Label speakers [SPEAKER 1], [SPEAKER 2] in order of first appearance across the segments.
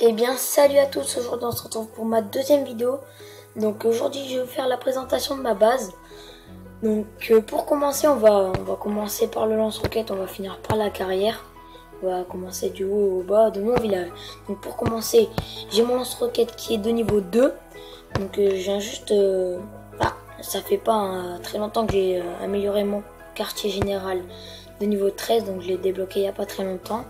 [SPEAKER 1] Eh bien salut à tous, aujourd'hui on se retrouve pour ma deuxième vidéo. Donc aujourd'hui je vais vous faire la présentation de ma base. Donc pour commencer on va commencer par le lance-roquette, on va finir par la carrière. On va commencer du haut au bas de mon village. Donc pour commencer, j'ai mon lance-roquette qui est de niveau 2. Donc je viens juste... ça fait pas très longtemps que j'ai amélioré mon quartier général de niveau 13. Donc je l'ai débloqué il n'y a pas très longtemps.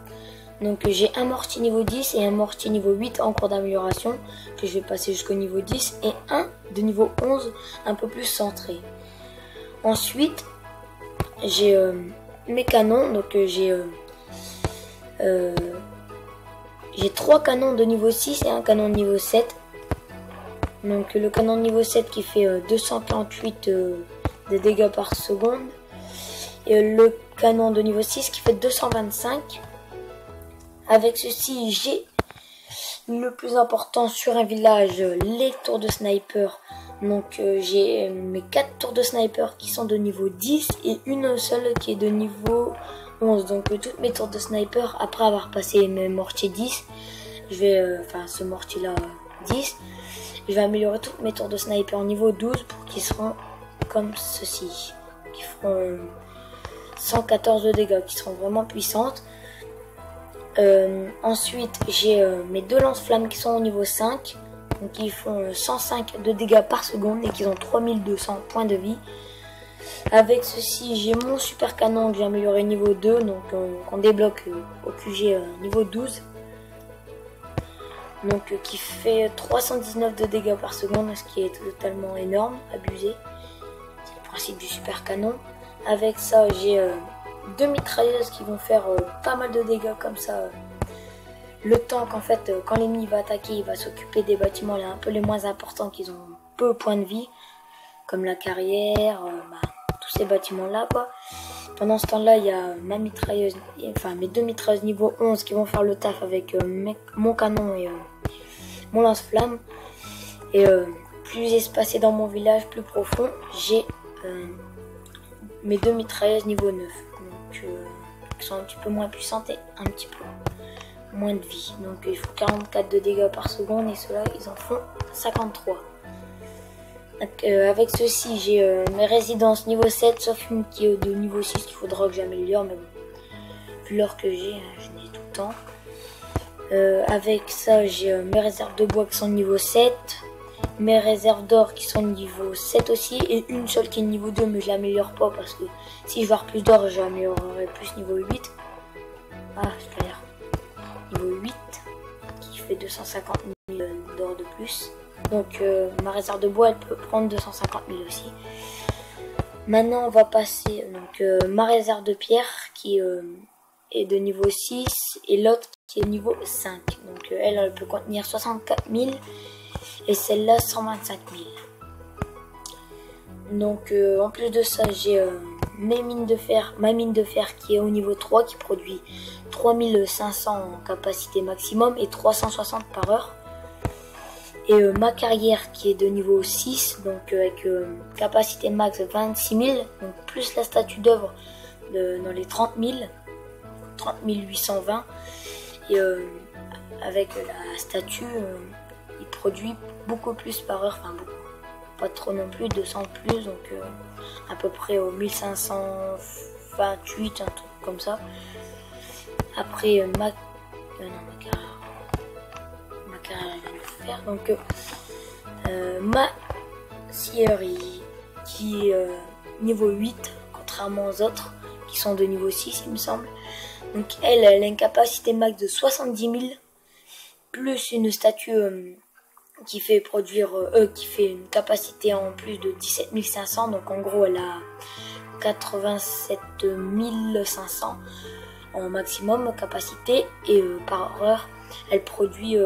[SPEAKER 1] Donc j'ai un mortier niveau 10 et un mortier niveau 8 en cours d'amélioration que je vais passer jusqu'au niveau 10 et un de niveau 11 un peu plus centré. Ensuite j'ai mes canons, donc j'ai 3 canons de niveau 6 et un canon de niveau 7. Donc le canon de niveau 7 qui fait 248 de dégâts par seconde et le canon de niveau 6 qui fait 225. Avec ceci, j'ai le plus important sur un village, les tours de sniper. Donc j'ai mes 4 tours de sniper qui sont de niveau 10 et une seule qui est de niveau 11. Donc toutes mes tours de sniper, après avoir passé mes mortiers 10, je vais, ce mortier là 10, je vais améliorer toutes mes tours de sniper au niveau 12 pour qu'ils seront comme ceci, qui feront 114 de dégâts, qui seront vraiment puissantes. Ensuite j'ai mes 2 lance-flammes qui sont au niveau 5, donc ils font 105 de dégâts par seconde et qui ont 3200 points de vie. Avec ceci j'ai mon super canon que j'ai amélioré niveau 2, donc qu'on débloque au QG niveau 12, donc qui fait 319 de dégâts par seconde, ce qui est totalement énorme, abusé. C'est le principe du super canon. Avec ça j'ai 2 mitrailleuses qui vont faire pas mal de dégâts comme ça. Le tank, en fait, quand l'ennemi va attaquer, il va s'occuper des bâtiments un peu les moins importants qui ont peu de points de vie, comme la carrière, tous ces bâtiments là quoi. Pendant ce temps là il y a ma mitrailleuse, enfin mes 2 mitrailleuses niveau 11 qui vont faire le taf avec mon canon et mon lance-flamme. Et plus espacé dans mon village, plus profond, j'ai mes 2 mitrailleuses niveau 9, donc qui sont un petit peu moins puissantes et un petit peu moins de vie. Donc il faut 44 de dégâts par seconde et ceux-là ils en font 53. Donc, avec ceci j'ai mes résidences niveau 7 sauf une qui est de niveau 6 qu'il faudra que j'améliore, mais bon, vu l'or que j'ai, je n'ai tout le temps. Avec ça j'ai mes réserves de bois qui sont niveau 7. Mes réserves d'or qui sont niveau 7 aussi, et une seule qui est niveau 2, mais je l'améliore pas parce que si je veux avoir plus d'or, j'améliorerai plus niveau 8. C'est-à-dire niveau 8 qui fait 250 000 d'or de plus. Donc ma réserve de bois elle peut prendre 250 000 aussi. Maintenant on va passer donc ma réserve de pierre qui est de niveau 6 et l'autre qui est niveau 5. Donc elle peut contenir 64 000. Et celle-là 125 000. Donc en plus de ça j'ai ma mine de fer qui est au niveau 3 qui produit 3500 en capacité maximum et 360 par heure. Et ma carrière qui est de niveau 6, donc avec capacité max 26 000, donc plus la statue d'œuvre dans les 30 000, 30 820. Et avec la statue il produit beaucoup plus par heure, enfin beaucoup, pas trop non plus, 200 plus, donc à peu près au 1528, un truc comme ça. Après ma carrière vient de faire, donc ma scierie qui est niveau 8, contrairement aux autres qui sont de niveau 6 il me semble. Donc elle a une capacité max de 70 000 plus une statue qui fait produire qui fait une capacité en plus de 17 500, donc en gros elle a 87 500 en maximum capacité, et par heure elle produit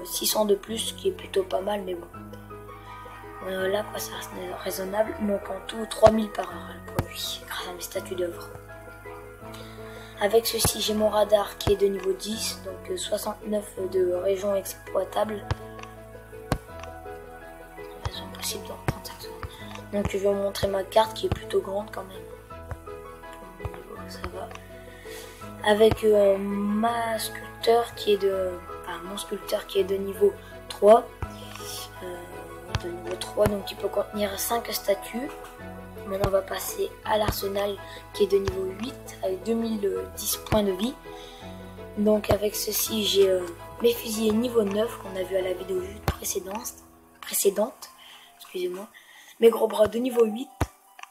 [SPEAKER 1] 600 de plus, ce qui est plutôt pas mal, mais bon là quoi, ça reste raisonnable. Donc en tout 3000 par heure elle produit grâce à mes statues d'œuvre. Avec ceci j'ai mon radar qui est de niveau 10, donc 69 de régions exploitables. Possible dans 35 secondes. Donc je vais vous montrer ma carte qui est plutôt grande quand même. Pour mon niveau, ça va. Avec ma sculpteur qui est de... Enfin, mon sculpteur qui est de niveau 3. Donc il peut contenir 5 statues. Maintenant on va passer à l'arsenal qui est de niveau 8 avec 2010 points de vie. Donc avec ceci j'ai mes fusiliers niveau 9 qu'on a vu à la vidéo précédente, excusez-moi. Mes gros bras de niveau 8,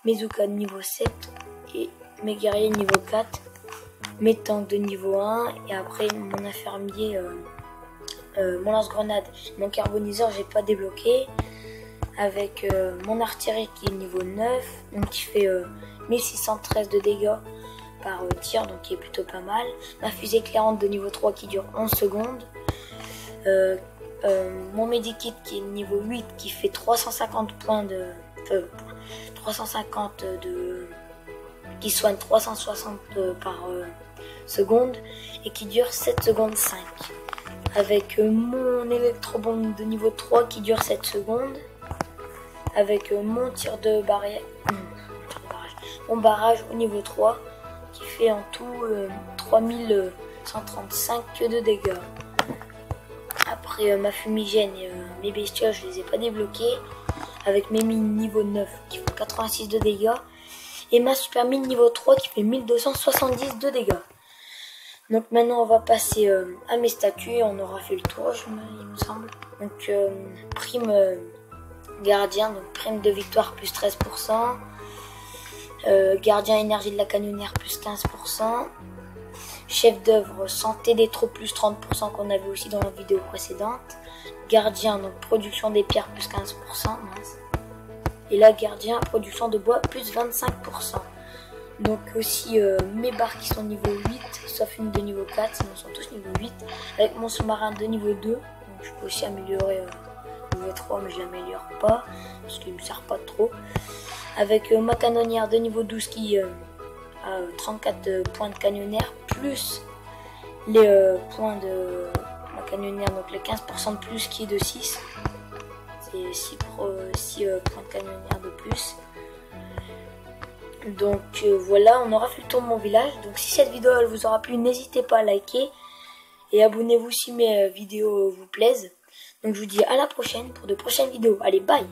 [SPEAKER 1] mes Zuka de niveau 7 et mes guerriers de niveau 4, mes tanks de niveau 1 et après mon infirmier, mon lance-grenade, mon carboniseur j'ai pas débloqué, avec mon artillerie qui est niveau 9, donc qui fait 1613 de dégâts par tir, donc qui est plutôt pas mal. Ma fusée éclairante de niveau 3 qui dure 11 secondes. Mon medikit qui est niveau 8 qui fait 350 points de... qui soigne 360 par seconde et qui dure 7 secondes 5. Avec mon électrobombe de niveau 3 qui dure 7 secondes. Avec mon tir de barrière, mon barrage au niveau 3 qui fait en tout 3135 de dégâts. Après ma fumigène et mes bestioles je les ai pas débloqués, avec mes mines niveau 9 qui font 86 de dégâts et ma super mine niveau 3 qui fait 1270 de dégâts. Donc maintenant on va passer à mes statues, on aura fait le tour il me semble. Donc prime gardien, donc prime de victoire plus 13%, gardien énergie de la canonnière plus 15%, chef d'œuvre santé des troupes plus 30% qu'on avait aussi dans la vidéo précédente, gardien donc production des pierres plus 15%, mince. Et là gardien production de bois plus 25%. Donc aussi mes barres qui sont niveau 8, sauf une de niveau 4, sinon ils sont tous niveau 8, avec mon sous-marin de niveau 2, donc je peux aussi améliorer niveau 3 mais je l'améliore pas parce qu'il me sert pas trop, avec ma canonnière de niveau 12 qui a 34 points de canonnière plus les points de ma canonnière, donc les 15% de plus qui est de 6, c'est 6 points de canonnière de plus. Donc voilà, on aura fait le tour de mon village. Donc si cette vidéo elle vous aura plu, n'hésitez pas à liker et abonnez-vous si mes vidéos vous plaisent. Donc je vous dis à la prochaine pour de prochaines vidéos. Allez, bye!